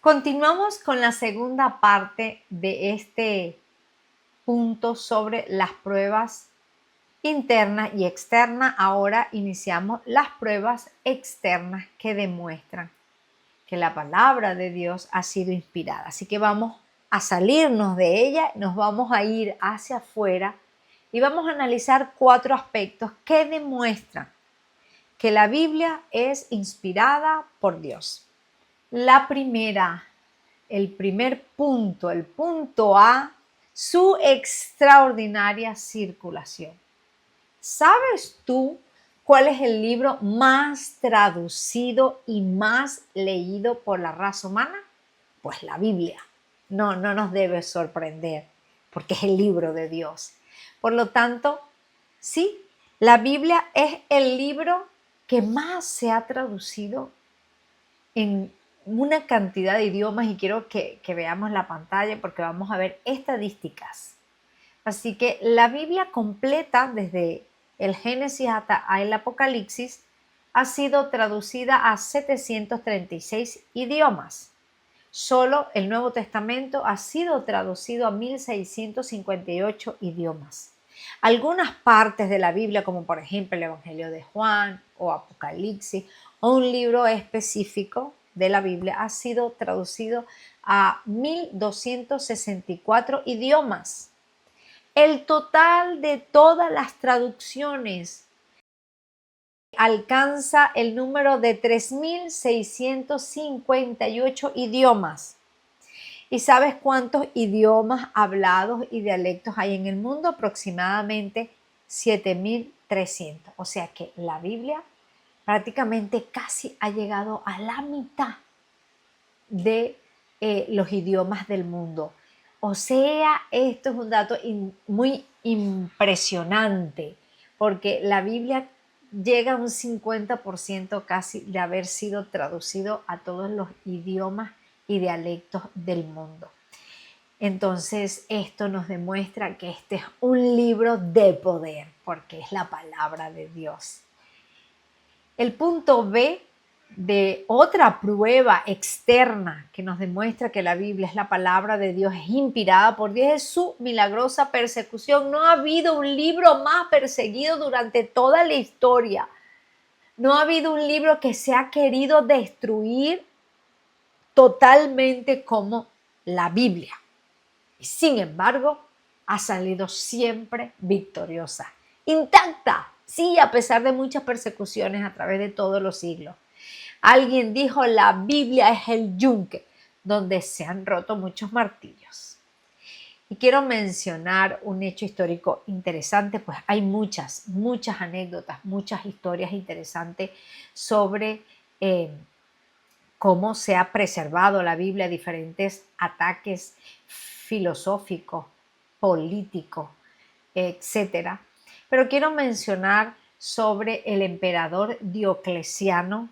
Continuamos con la segunda parte de este punto sobre las pruebas internas y externas. Ahora iniciamos las pruebas externas que demuestran que la palabra de Dios ha sido inspirada. Así que vamos a salirnos de ella, nos vamos a ir hacia afuera y vamos a analizar 4 aspectos que demuestran que la Biblia es inspirada por Dios. La primera, el primer punto, el punto A, su extraordinaria circulación. ¿Sabes tú cuál es el libro más traducido y más leído por la raza humana? Pues la Biblia. No nos debe sorprender, porque es el libro de Dios. Por lo tanto, sí, la Biblia es el libro que más se ha traducido en una cantidad de idiomas y quiero que veamos la pantalla porque vamos a ver estadísticas. Así que la Biblia completa, desde el Génesis hasta el Apocalipsis, ha sido traducida a 736 idiomas. Solo el Nuevo Testamento ha sido traducido a 1658 idiomas. Algunas partes de la Biblia, como por ejemplo el Evangelio de Juan o Apocalipsis, o un libro específico de la Biblia, ha sido traducido a 1264 idiomas. El total de todas las traducciones alcanza el número de 3658 idiomas. ¿Y sabes cuántos idiomas hablados y dialectos hay en el mundo? Aproximadamente 7300. O sea que la Biblia prácticamente casi ha llegado a la mitad de los idiomas del mundo. O sea, esto es un dato muy impresionante, porque la Biblia llega a un 50% casi de haber sido traducido a todos los idiomas y dialectos del mundo. Entonces, esto nos demuestra que este es un libro de poder, porque es la palabra de Dios. El punto B de otra prueba externa que nos demuestra que la Biblia es la palabra de Dios, es inspirada por Dios, es su milagrosa persecución. No ha habido un libro más perseguido durante toda la historia. No ha habido un libro que se ha querido destruir totalmente como la Biblia. Y sin embargo, ha salido siempre victoriosa, intacta, sí, a pesar de muchas persecuciones a través de todos los siglos. Alguien dijo, la Biblia es el yunque donde se han roto muchos martillos. Y quiero mencionar un hecho histórico interesante, pues hay muchas anécdotas, muchas historias interesantes sobre cómo se ha preservado la Biblia a diferentes ataques filosóficos, políticos, etcétera. Pero quiero mencionar sobre el emperador Diocleciano,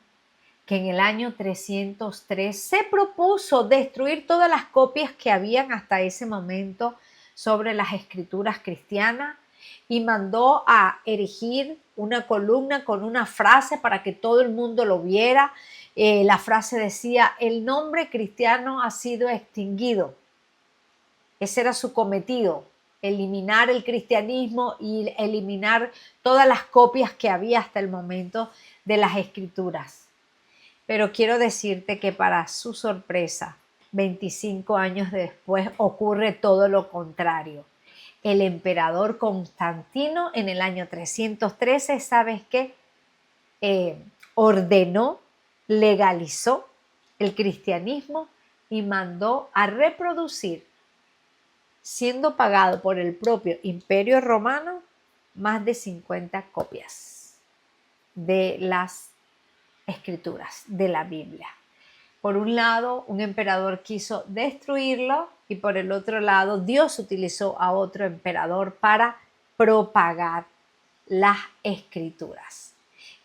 que en el año 303 se propuso destruir todas las copias que habían hasta ese momento sobre las escrituras cristianas y mandó a erigir una columna con una frase para que todo el mundo lo viera. La frase decía, el nombre cristiano ha sido extinguido. Ese era su cometido, eliminar el cristianismo y eliminar todas las copias que había hasta el momento de las escrituras. Pero quiero decirte que para su sorpresa, 25 años después ocurre todo lo contrario. El emperador Constantino en el año 313, ¿sabes qué? Ordenó, legalizó el cristianismo y mandó a reproducir, siendo pagado por el propio Imperio Romano, más de 50 copias de las escrituras de la Biblia. Por un lado, un emperador quiso destruirlo y por el otro lado, Dios utilizó a otro emperador para propagar las escrituras.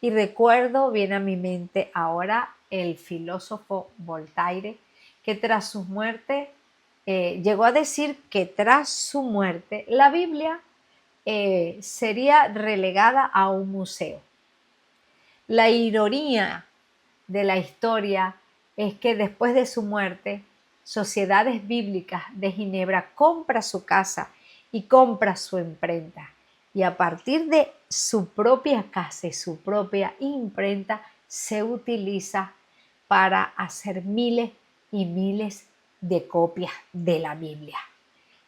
Y recuerdo, viene a mi mente ahora el filósofo Voltaire, que tras su muerte llegó a decir que tras su muerte la Biblia sería relegada a un museo. La ironía de la historia es que después de su muerte, Sociedades Bíblicas de Ginebra compra su casa y compra su imprenta. Y a partir de su propia casa y su propia imprenta se utiliza para hacer miles y miles de copias de la Biblia.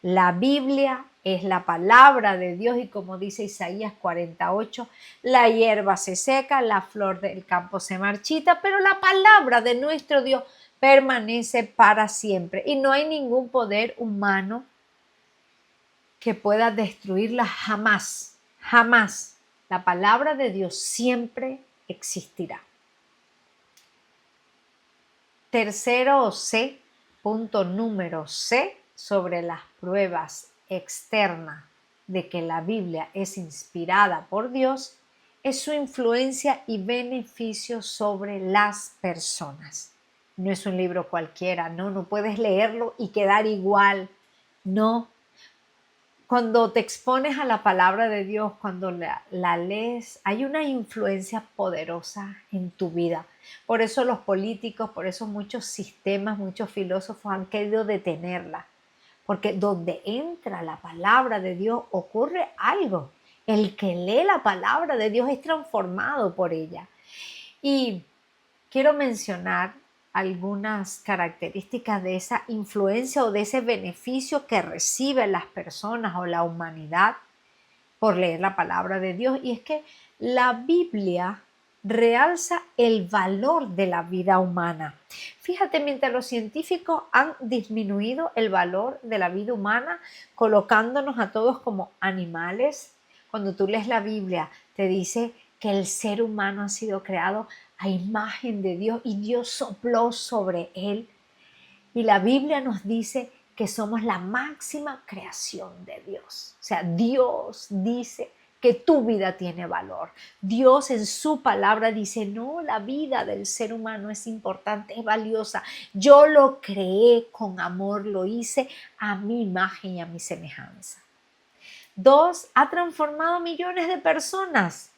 La Biblia es la palabra de Dios y como dice Isaías 48, la hierba se seca, la flor del campo se marchita, pero la palabra de nuestro Dios permanece para siempre y no hay ningún poder humano que pueda destruirla jamás, jamás. La palabra de Dios siempre existirá. Tercero C, punto número C, sobre las pruebas externas de que la Biblia es inspirada por Dios, es su influencia y beneficio sobre las personas. No es un libro cualquiera, no puedes leerlo y quedar igual, no. Cuando te expones a la palabra de Dios, cuando la lees, hay una influencia poderosa en tu vida. Por eso los políticos, por eso muchos sistemas, muchos filósofos han querido detenerla. Porque donde entra la palabra de Dios ocurre algo. El que lee la palabra de Dios es transformado por ella. Y quiero mencionar algunas características de esa influencia o de ese beneficio que reciben las personas o la humanidad por leer la palabra de Dios. Y es que la Biblia realza el valor de la vida humana. Fíjate, mientras los científicos han disminuido el valor de la vida humana, colocándonos a todos como animales, cuando tú lees la Biblia, te dice que el ser humano ha sido creado a imagen de Dios y Dios sopló sobre él. Y la Biblia nos dice que somos la máxima creación de Dios. O sea, Dios dice que tu vida tiene valor. Dios en su palabra dice, no, la vida del ser humano es importante, es valiosa. Yo lo creé con amor, lo hice a mi imagen y a mi semejanza. 2, ha transformado millones de personas.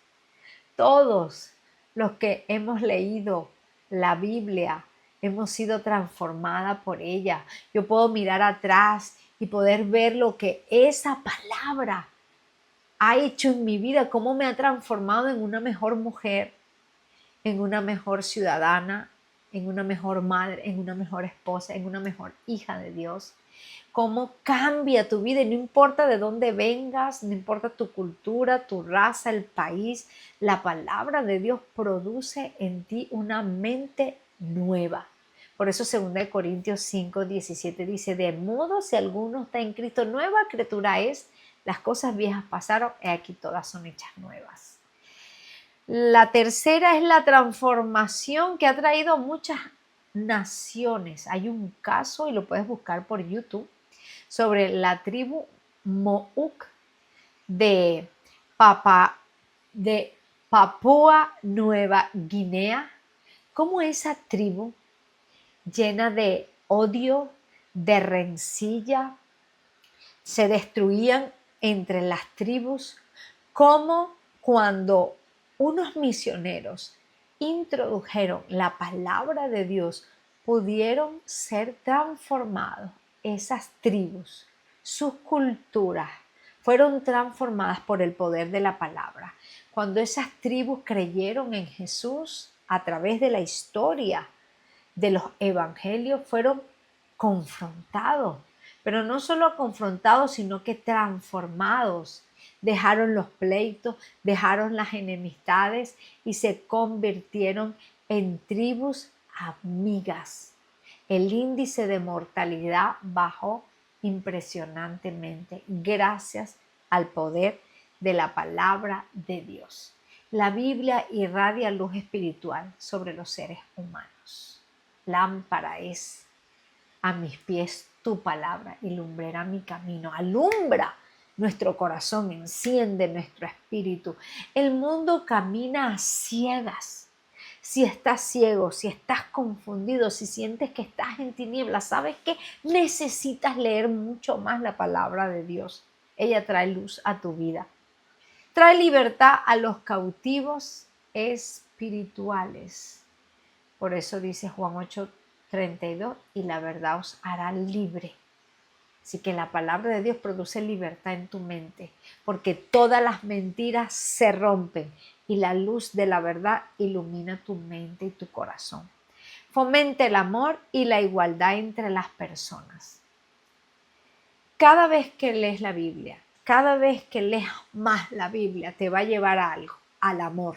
Todos los que hemos leído la Biblia hemos sido transformadas por ella. Yo puedo mirar atrás y poder ver lo que esa palabra ha hecho en mi vida, cómo me ha transformado en una mejor mujer, en una mejor ciudadana, en una mejor madre, en una mejor esposa, en una mejor hija de Dios. Cómo cambia tu vida y no importa de dónde vengas, no importa tu cultura, tu raza, el país, la palabra de Dios produce en ti una mente nueva. Por eso 2 Corintios 5:17 dice, de modo si alguno está en Cristo, nueva criatura es, las cosas viejas pasaron y aquí todas son hechas nuevas. La tercera es la transformación que ha traído muchas naciones. Hay un caso y lo puedes buscar por YouTube sobre la tribu Mouk de, de Papúa Nueva Guinea, cómo esa tribu llena de odio, de rencilla, se destruían entre las tribus, como cuando unos misioneros introdujeron la palabra de Dios, pudieron ser transformados esas tribus, sus culturas fueron transformadas por el poder de la palabra. Cuando esas tribus creyeron en Jesús a través de la historia de los evangelios, fueron confrontados, pero no solo confrontados, sino que transformados. Dejaron los pleitos, dejaron las enemistades y se convirtieron en tribus amigas. El índice de mortalidad bajó impresionantemente gracias al poder de la palabra de Dios. La Biblia irradia luz espiritual sobre los seres humanos. Lámpara es a mis pies tu palabra y lumbrera mi camino. Alumbra nuestro corazón, enciende nuestro espíritu. El mundo camina a ciegas. Si estás ciego, si estás confundido, si sientes que estás en tinieblas, ¿sabes qué? Necesitas leer mucho más la palabra de Dios. Ella trae luz a tu vida. Trae libertad a los cautivos espirituales. Por eso dice Juan 8, 32, y la verdad os hará libre. Así que la palabra de Dios produce libertad en tu mente, porque todas las mentiras se rompen y la luz de la verdad ilumina tu mente y tu corazón. Fomente el amor y la igualdad entre las personas. Cada vez que lees la Biblia, cada vez que leas más la Biblia, te va a llevar a algo, al amor.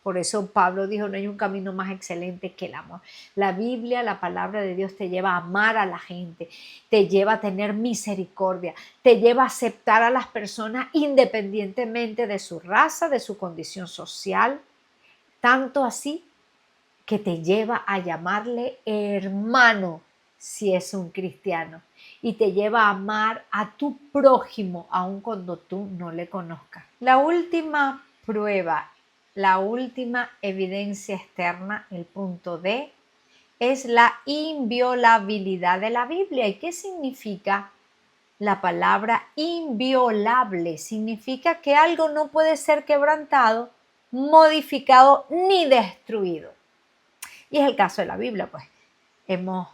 Por eso Pablo dijo, no hay un camino más excelente que el amor. La Biblia, la palabra de Dios, te lleva a amar a la gente, te lleva a tener misericordia, te lleva a aceptar a las personas independientemente de su raza, de su condición social, tanto así que te lleva a llamarle hermano si es un cristiano, y te lleva a amar a tu prójimo aun cuando tú no le conozcas. La última prueba, la última evidencia externa, el punto D, es la inviolabilidad de la Biblia. ¿Y qué significa la palabra inviolable? Significa que algo no puede ser quebrantado, modificado ni destruido. Y es el caso de la Biblia, pues. Hemos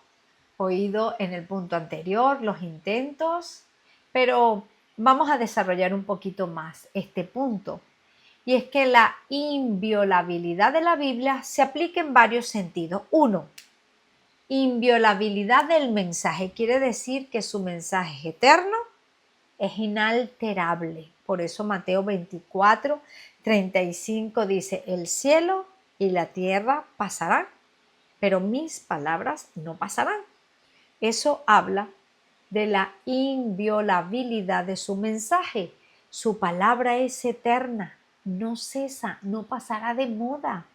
oído en el punto anterior los intentos, pero vamos a desarrollar un poquito más este punto. Y es que la inviolabilidad de la Biblia se aplica en varios sentidos. Uno, inviolabilidad del mensaje. Quiere decir que su mensaje es eterno, es inalterable. Por eso Mateo 24, 35 dice, el cielo y la tierra pasarán, pero mis palabras no pasarán. Eso habla de la inviolabilidad de su mensaje. Su palabra es eterna, no cesa, no pasará de moda,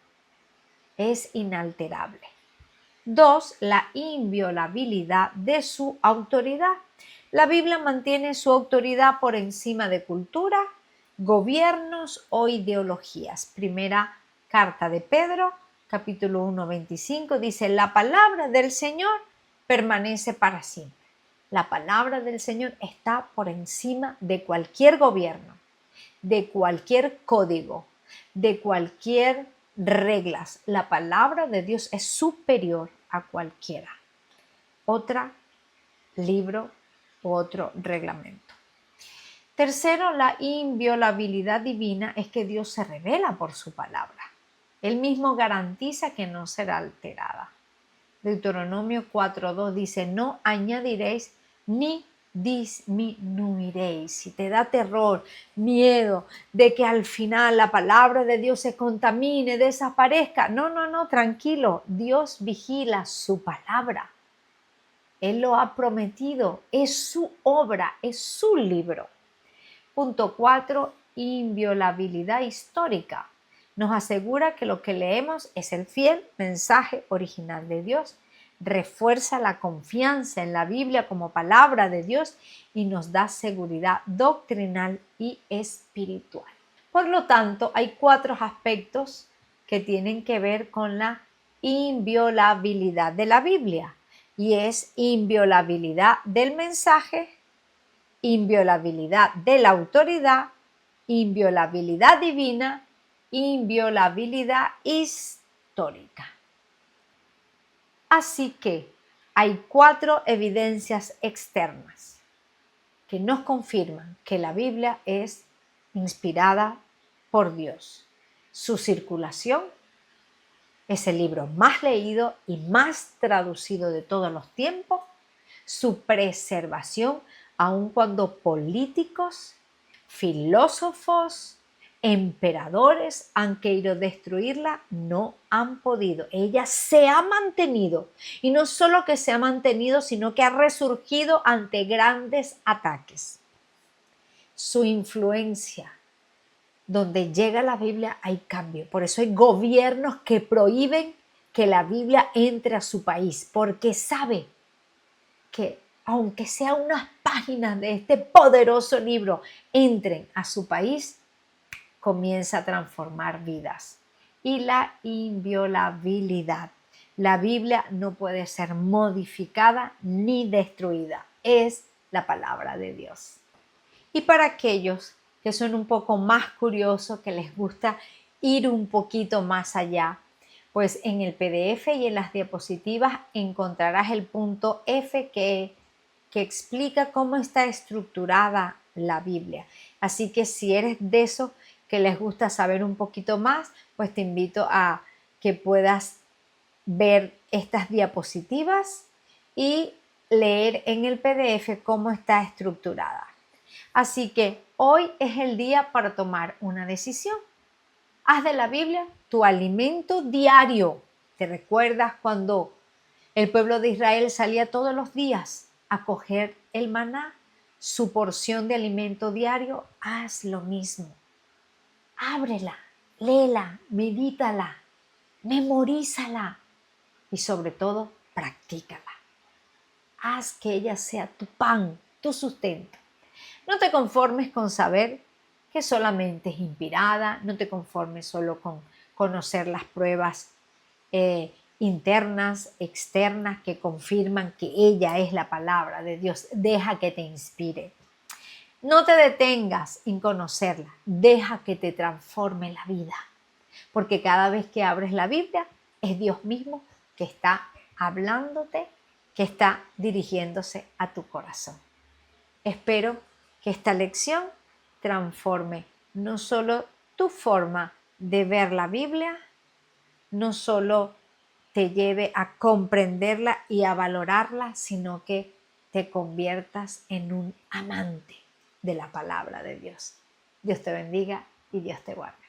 es inalterable. 2, la inviolabilidad de su autoridad. La Biblia mantiene su autoridad por encima de cultura, gobiernos o ideologías. Primera carta de Pedro, capítulo 1, 25, dice, la palabra del Señor permanece para siempre. La palabra del Señor está por encima de cualquier gobierno, de cualquier código, de cualquier reglas. La palabra de Dios es superior a cualquiera otro libro u otro reglamento. Tercero, la inviolabilidad divina es que Dios se revela por su palabra. Él mismo garantiza que no será alterada. Deuteronomio 4:2 dice, no añadiréis ni disminuiréis. Si te da terror, miedo de que al final la palabra de Dios se contamine, desaparezca, no, tranquilo, Dios vigila su palabra. Él lo ha prometido, es su obra, es su libro. Punto 4, inviolabilidad histórica. Nos asegura que lo que leemos es el fiel mensaje original de Dios. Refuerza la confianza en la Biblia como palabra de Dios y nos da seguridad doctrinal y espiritual. Por lo tanto, hay 4 aspectos que tienen que ver con la inviolabilidad de la Biblia, y es inviolabilidad del mensaje, inviolabilidad de la autoridad, inviolabilidad divina, inviolabilidad histórica. Así que hay 4 evidencias externas que nos confirman que la Biblia es inspirada por Dios. Su circulación, es el libro más leído y más traducido de todos los tiempos. Su preservación, aun cuando políticos, filósofos, emperadores han querido destruirla, no han podido. Ella se ha mantenido, y no solo que se ha mantenido, sino que ha resurgido ante grandes ataques. Su influencia, donde llega la Biblia hay cambio. Por eso hay gobiernos que prohíben que la Biblia entre a su país, porque sabe que aunque sea unas páginas de este poderoso libro entren a su país, comienza a transformar vidas. Y la inviolabilidad. La Biblia no puede ser modificada ni destruida. Es la palabra de Dios. Y para aquellos que son un poco más curiosos, que les gusta ir un poquito más allá, Pues en el PDF y en las diapositivas encontrarás el punto F que explica cómo está estructurada la Biblia. Así que si eres de esos que les gusta saber un poquito más, pues te invito a que puedas ver estas diapositivas y leer en el PDF cómo está estructurada. Así que hoy es el día para tomar una decisión. Haz de la Biblia tu alimento diario. ¿Te recuerdas cuando el pueblo de Israel salía todos los días a coger el maná, su porción de alimento diario? Haz lo mismo. Ábrela, léela, medítala, memorízala y sobre todo, practícala. Haz que ella sea tu pan, tu sustento. No te conformes con saber que solamente es inspirada, no te conformes solo con conocer las pruebas internas, externas que confirman que ella es la palabra de Dios. Deja que te inspire. No te detengas en conocerla, deja que te transforme la vida, porque cada vez que abres la Biblia es Dios mismo que está hablándote, que está dirigiéndose a tu corazón. Espero que esta lección transforme no solo tu forma de ver la Biblia, no solo te lleve a comprenderla y a valorarla, sino que te conviertas en un amante de la palabra de Dios. Dios te bendiga y Dios te guarde.